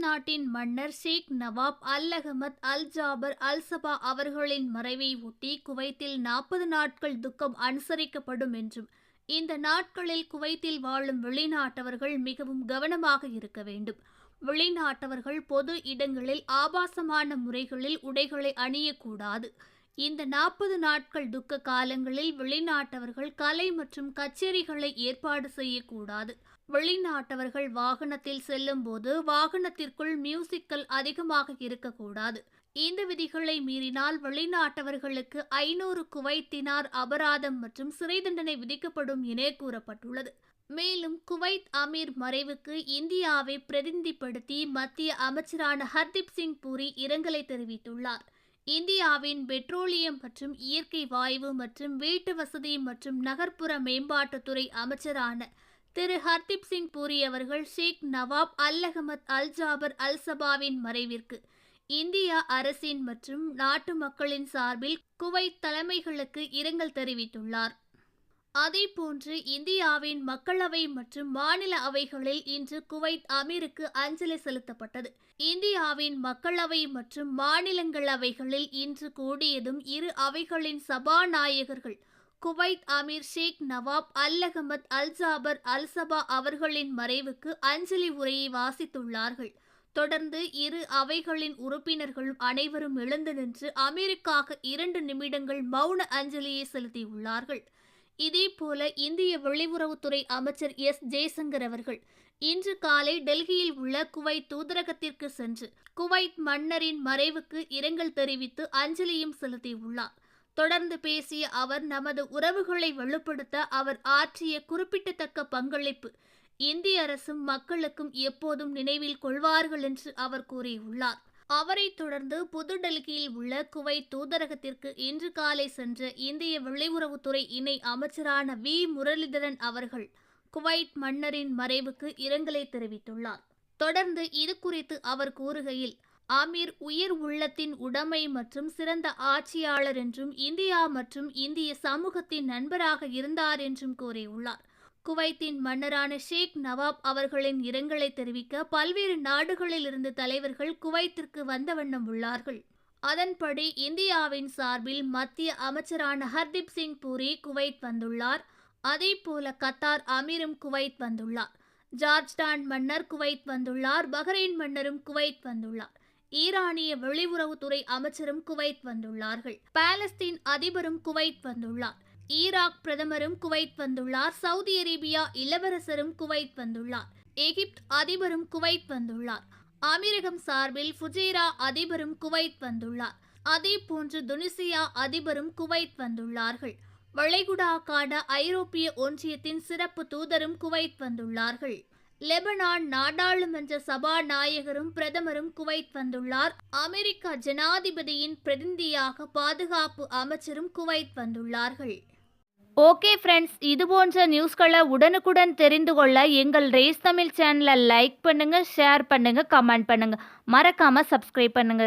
நாட்டின் மன்னர் ஷேக் நவாப் அல் அகமத் அல் ஜாபர் அல் சபா அவர்களின் மறைவை ஒட்டி குவைத்தில் 40 நாட்கள் துக்கம் அனுசரிக்கப்படும் என்றும், இந்த நாட்களில் குவைத்தில் வாழும் வெளிநாட்டவர்கள் மிகவும் கவனமாக இருக்க வேண்டும். வெளிநாட்டவர்கள் பொது இடங்களில் ஆபாசமான முறைகளில் உடைகளை அணியக்கூடாது. இந்த 40 நாட்கள் துக்க காலங்களில் வெளிநாட்டவர்கள் கலை மற்றும் கச்சேரிகளை ஏற்பாடு செய்யக்கூடாது. வெளிநாட்டவர்கள் வாகனத்தில் செல்லும் போது வாகனத்திற்குள் மியூசிக்கல் அதிகமாக இருக்கக்கூடாது. இந்த விதிகளை மீறினால் வெளிநாட்டவர்களுக்கு 500 குவைத் தினார் அபராதம் மற்றும் சிறை தண்டனை விதிக்கப்படும் என கூறப்பட்டுள்ளது. மேலும் குவைத் அமீர் மறைவுக்கு இந்தியாவை பிரதிநிதிப்படுத்தி மத்திய அமைச்சரான ஹர்தீப் சிங் பூரி இரங்கலை தெரிவித்துள்ளார். இந்தியாவின் பெட்ரோலியம் மற்றும் இயற்கை வாயு மற்றும் வீட்டு வசதி மற்றும் நகர்ப்புற மேம்பாட்டுத்துறை அமைச்சரான திரு ஹர்தீப் சிங் பூரி அவர்கள் ஷேக் நவாப் அல் அகமத் அல் ஜாபர் அல் சபாவின் மறைவிற்கு இந்திய அரசின் மற்றும் நாட்டு மக்களின் சார்பில் குவைத் தலைமைகளுக்கு இரங்கல் தெரிவித்துள்ளார். அதேபோன்று இந்தியாவின் மக்களவை மற்றும் மாநில அவைகளில் இன்று குவைத் அமீருக்கு அஞ்சலி செலுத்தப்பட்டது. இந்தியாவின் மக்களவை மற்றும் மாநிலங்களவைகளில் இன்று கூடியதும் இரு அவைகளின் சபாநாயகர்கள் குவைத் அமீர் ஷேக் நவாப் அல் அகமத் அல் ஜாபர் அல் சபா அவர்களின் மறைவுக்கு அஞ்சலி உரையை வாசித்துள்ளார்கள். தொடர்ந்து இரு அவைகளின் உறுப்பினர்களும் அனைவரும் எழுந்து நின்று அமீருக்காக 2 நிமிடங்கள் மௌன அஞ்சலியை செலுத்தியுள்ளார்கள். இதேபோல இந்திய வெளியுறவுத்துறை அமைச்சர் ஜெய்சங்கர் அவர்கள் இன்று காலை டெல்லியில் உள்ள குவைத் தூதரகத்திற்கு சென்று குவைத் மன்னரின் மறைவுக்கு இரங்கல் தெரிவித்து அஞ்சலியும் செலுத்தியுள்ளார். தொடர்ந்து பேசிய அவர், நமது உறவுகளை வலுப்படுத்த அவர் ஆற்றிய குறிப்பிடத்தக்க பங்களிப்பு இந்திய அரசும் மக்களுக்கும் எப்போதும் நினைவில் கொள்வார்கள் என்று அவர் கூறியுள்ளார். அவரைத் தொடர்ந்து புதுடெல்லியில் உள்ள குவைத் தூதரகத்திற்கு இன்று காலை சென்ற இந்திய வெளியுறவுத்துறை இணை அமைச்சரான முரளிதரன் அவர்கள் குவைத் மன்னரின் மறைவுக்கு இரங்கலை தெரிவித்துள்ளார். தொடர்ந்து இது குறித்து அவர் கூறுகையில், அமீர் உயர் உள்ளத்தின் உடைமை மற்றும் சிறந்த ஆட்சியாளர் என்றும் இந்தியா மற்றும் இந்திய சமூகத்தின் நண்பராக இருந்தார் என்றும் கூறியுள்ளார். குவைத்தின் மன்னரான ஷேக் நவாப் அவர்களின் இரங்கலை தெரிவிக்க பல்வேறு நாடுகளில் இருந்து தலைவர்கள் குவைத்திற்கு வந்த வண்ணம் உள்ளார்கள். அதன்படி இந்தியாவின் சார்பில் மத்திய அமைச்சரான ஹர்தீப் சிங் பூரி குவைத் வந்துள்ளார். அதேபோல கத்தார் அமீரும் குவைத் வந்துள்ளார். ஜார்ஜ்டான் மன்னர் குவைத் வந்துள்ளார். பஹ்ரைன் மன்னரும் குவைத் வந்துள்ளார். ஈரானிய வெளியுறவுத்துறை அமைச்சரும் குவைத் வந்துள்ளார்கள். பாலஸ்தீன் அதிபரும் குவைத் வந்துள்ளார். ஈராக் பிரதமரும் குவைத் வந்துள்ளார். சவுதி அரேபியா இளவரசரும் குவைத் வந்துள்ளார். எகிப்து அதிபரும் குவைத் வந்துள்ளார். அமீரகம் சார்பில் ஃபுஜைரா அதிபரும் குவைத் வந்துள்ளார். அதேபோன்று துனிசியா அதிபரும் குவைத் வந்துள்ளார்கள். வளைகுடாக்கான ஐரோப்பிய ஒன்றியத்தின் சிறப்பு தூதரும் குவைத் வந்துள்ளார்கள். லெபனான் நாடாளுமன்ற சபாநாயகரும் பிரதமரும் குவைத் வந்துள்ளார். அமெரிக்க ஜனாதிபதியின் பிரதிநிதியாக பாதுகாப்பு அமைச்சரும் குவைத் வந்துள்ளார்கள். ஓகே ஃப்ரெண்ட்ஸ், இது போன்ற நியூஸ்களை உடனுக்குடன் தெரிந்து கொள்ள எங்கள் ரேஸ் தமிழ் சேனலை லைக் பண்ணுங்க, ஷேர் பண்ணுங்க, கமெண்ட் பண்ணுங்க, மறக்காம சப்ஸ்கிரைப் பண்ணுங்க.